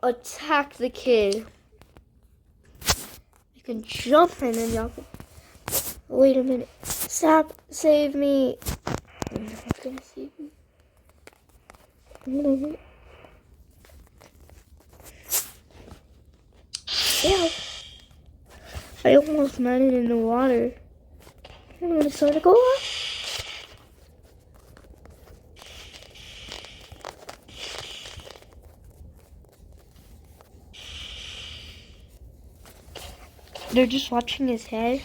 attack the kid. I can jump and then y'all can... Wait a minute. Stop. Save me. I'm not gonna save me. Ew. I almost landed in the water. I'm gonna start to go up. They're just watching his head.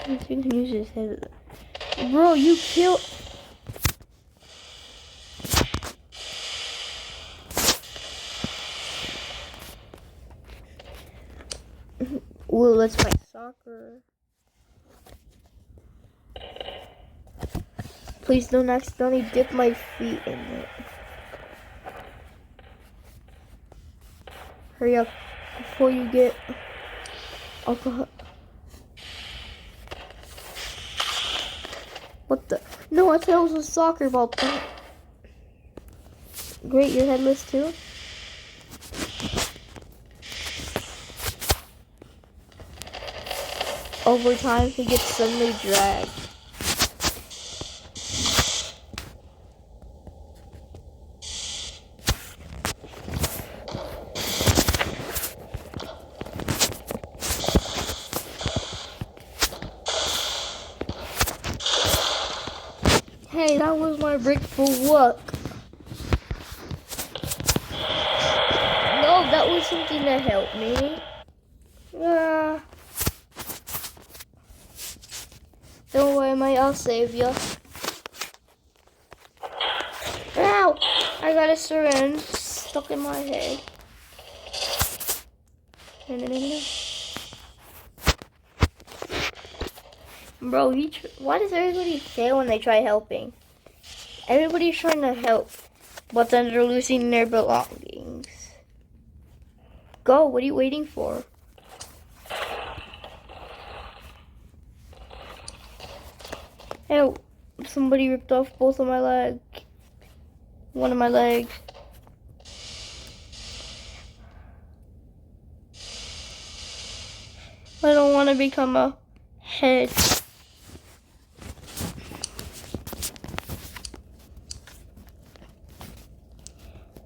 You can use his head. Bro, you killed... Well, let's play soccer. Please don't accidentally dip my feet in it. Hurry up before you get alcohol. What the? No, I thought it was a soccer ball. Great, you're headless too? Over time, he gets suddenly dragged. Hey, that was my brick for what? No, that was something that helped me. Don't worry, mate, I'll save you. Ow! I got a syringe stuck in my head. Bro, why does everybody fail when they try helping? Everybody's trying to help, but then they're losing their belongings. Go, what are you waiting for? Hey, somebody ripped off both of my legs. One of my legs. I don't want to become a head.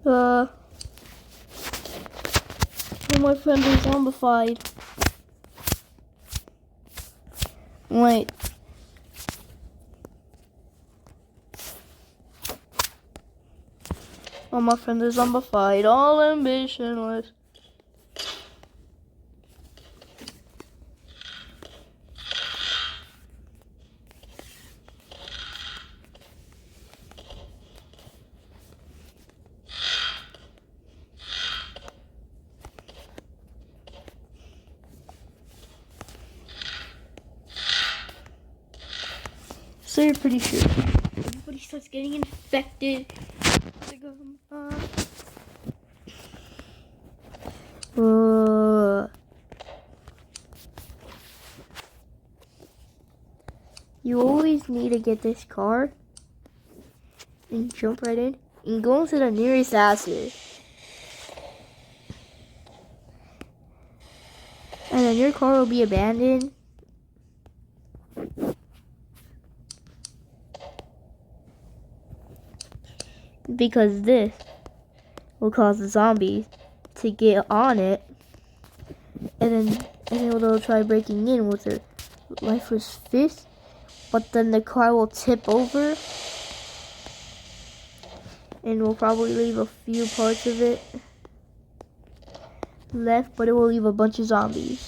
Oh, my friend is zombified. Wait. Oh, my friend is zombified. All ambitionless. So you're pretty sure everybody starts getting infected. You always need to get this car and jump right in and go into the nearest acid. And then your car will be abandoned. Because this will cause the zombies to get on it, and then they'll try breaking in with their lifeless fist, but then the car will tip over, and we'll probably leave a few parts of it left, but it will leave a bunch of zombies.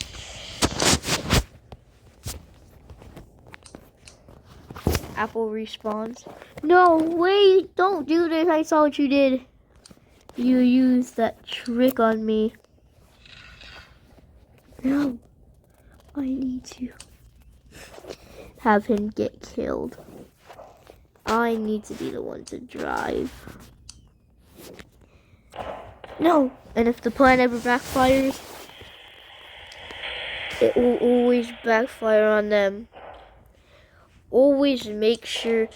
Apple respawns. No, wait, don't do this. I saw what you did. You used that trick on me. No, I need to have him get killed. I need to be the one to drive. No, and if the plan ever backfires, it will always backfire on them. always make sure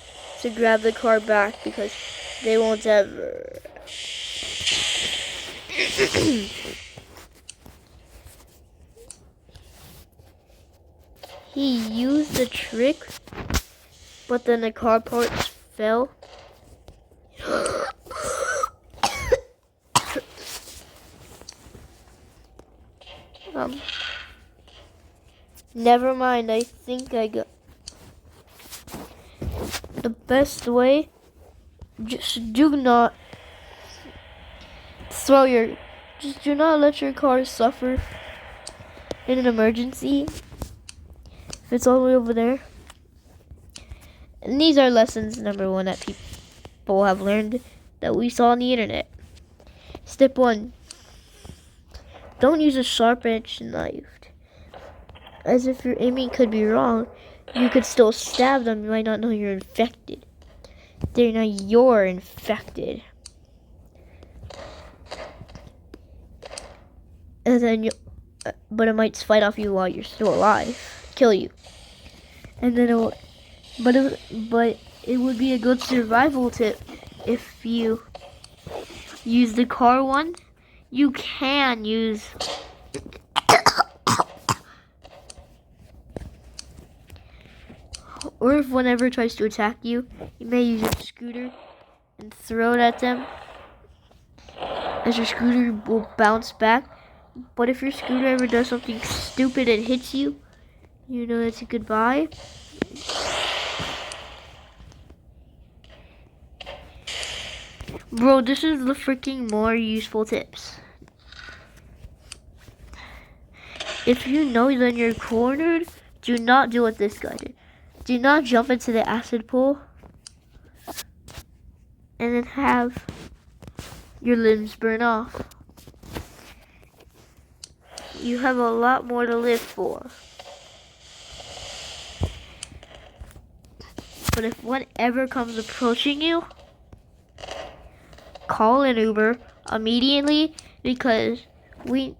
to grab the car back because they won't ever. He used the trick, but then the car parts fell. Never mind, I think I got the best way. Just do not just do not let your car suffer in an emergency. If it's all the way over there. And these are lessons number 1 that people have learned that we saw on the internet. Step 1. Don't use a sharp-edged knife. As if your aiming could be wrong, you could still stab them. You might not know you're infected. They're not you're infected. And then but it might fight off you while you're still alive, kill you. And then but it would be a good survival tip if you use the car one. You can use or if whenever it tries to attack you, you may use your scooter and throw it at them. As your scooter will bounce back. But if your scooter ever does something stupid and hits you, you know it's a goodbye. Bro, this is the freaking more useful tips. If you know that you're cornered, do not do what this guy did. Do not jump into the acid pool and then have your limbs burn off. You have a lot more to live for. But if one ever comes approaching you, call an Uber immediately because we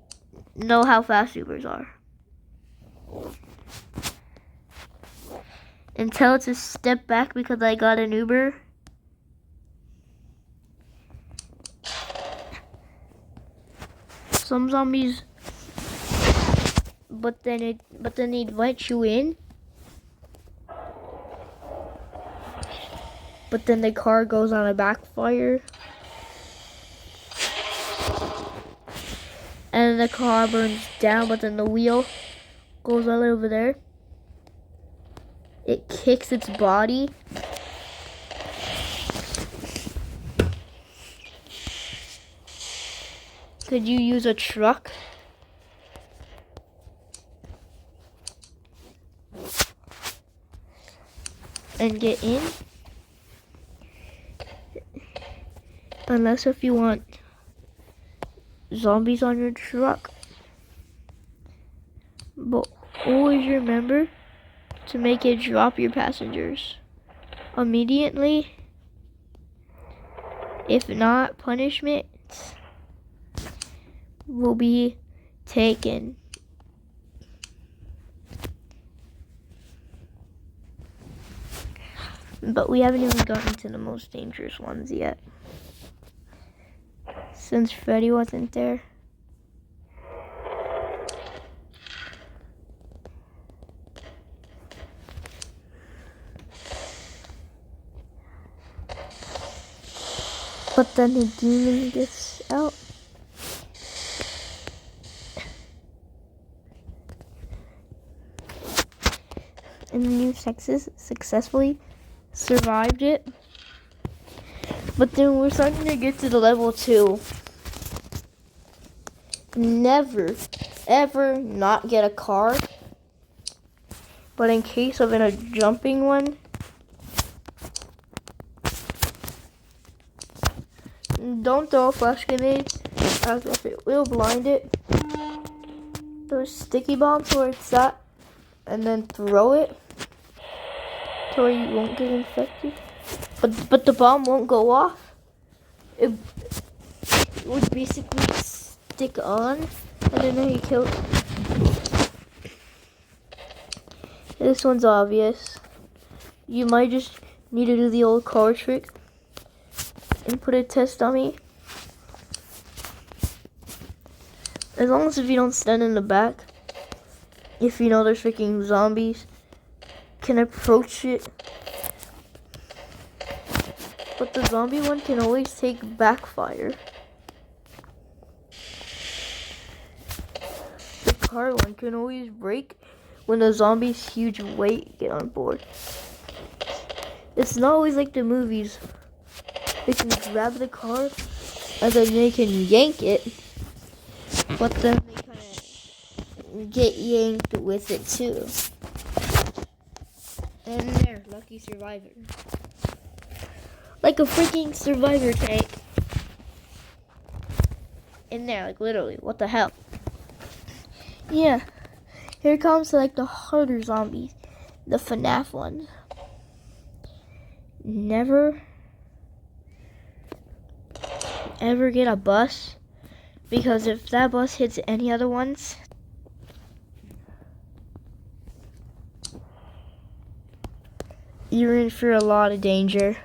know how fast Ubers are. And tell it to step back because I got an Uber. Some zombies, but then they invite you in. But then the car goes on a backfire. And the car burns down, but then the wheel goes all over there. It kicks its body. Could you use a truck? And get in? Unless if you want zombies on your truck. But always remember to make it drop your passengers immediately. If not, punishment will be taken. But we haven't even gotten to the most dangerous ones yet. Since Freddy wasn't there. But then the demon gets out. And then you successfully survived it. But then we're starting to get to the level 2. Never, ever not get a car. But in case of a jumping one, don't throw a flash grenade as if it will blind it. Those sticky bombs where it's at, and then throw it to where you won't get infected. But the bomb won't go off. It would basically stick on, and then you kill it. This one's obvious. you might just need to do the old car trick and put a test on me. As long as if you don't stand in the back, if you know there's freaking zombies, can approach it. But the zombie one can always take backfire. The car one can always break when the zombie's huge weight get on board. It's not always like the movies. They can grab the car and then they can yank it, but then they kind of get yanked with it too. And there, lucky survivor. Like a freaking survivor tank. In there, like literally, what the hell? Yeah, here comes like the harder zombies, the FNAF ones. Never ever get a bus, because if that bus hits any other ones, you're in for a lot of danger.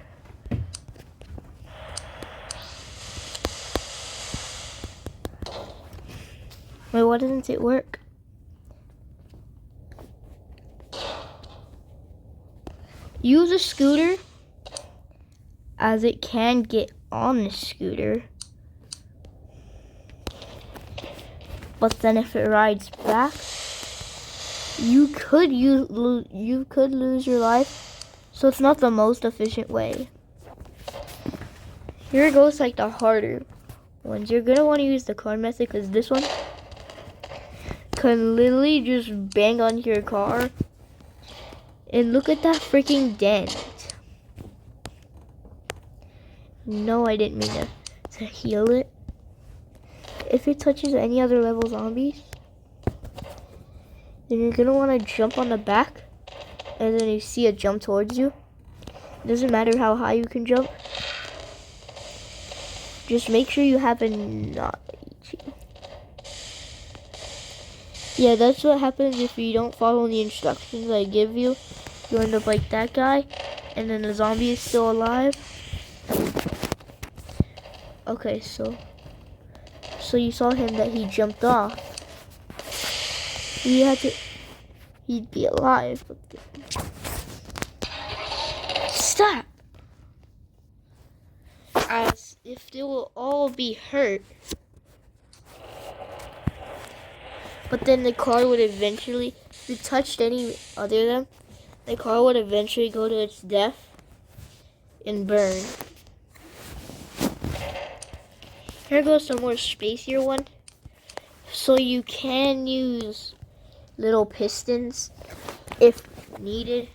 Wait, why doesn't it work? Use a scooter, as it can get on the scooter. But then if it rides back, you could lose your life. So it's not the most efficient way. Here goes like the harder ones. You're gonna want to use the car method, because this one can literally just bang onto your car. And look at that freaking dent. No, I didn't mean to heal it. If it touches any other level zombies, then you're gonna want to jump on the back, and then you see it jump towards you. It doesn't matter how high you can jump. Just make sure you have a not. Yeah, that's what happens if you don't follow the instructions I give you. You end up like that guy, and then the zombie is still alive. Okay, so you saw him that he jumped off. He'd be alive. Stop! As if they will all be hurt. But then the car would eventually, if it touched any other of them, the car would eventually go to its death and burn. Here goes some more spacier one. So you can use little pistons if needed.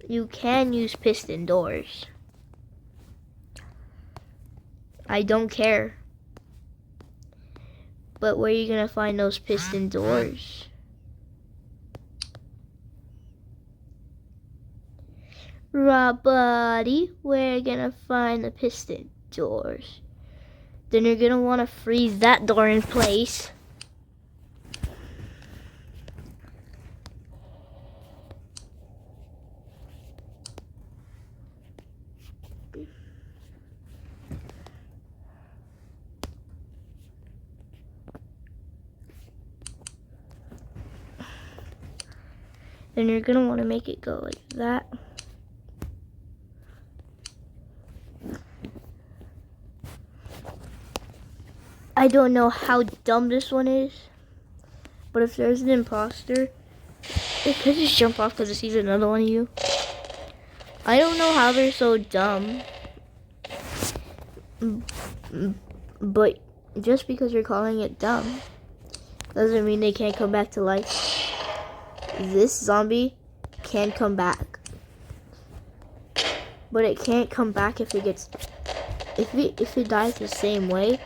You can use piston doors. I don't care. But where are you gonna find those piston doors? Right, buddy, we're gonna find the piston doors. Then you're gonna wanna freeze that door in place. Then you're gonna wanna make it go like that. I don't know how dumb this one is, but if there's an imposter, it could just jump off because it sees another one of you. I don't know how they're so dumb, but just because you're calling it dumb doesn't mean they can't come back to life. This zombie can come back, but it can't come back if it gets, if it dies the same way.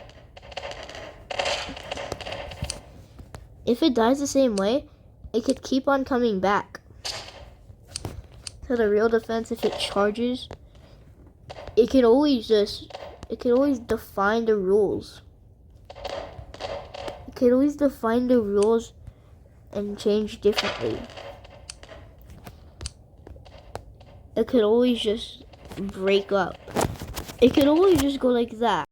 If it dies the same way, it could keep on coming back. So the real defense, if it charges, it could always define the rules. It can always define the rules and change differently. It could always just break up. It could always just go like that.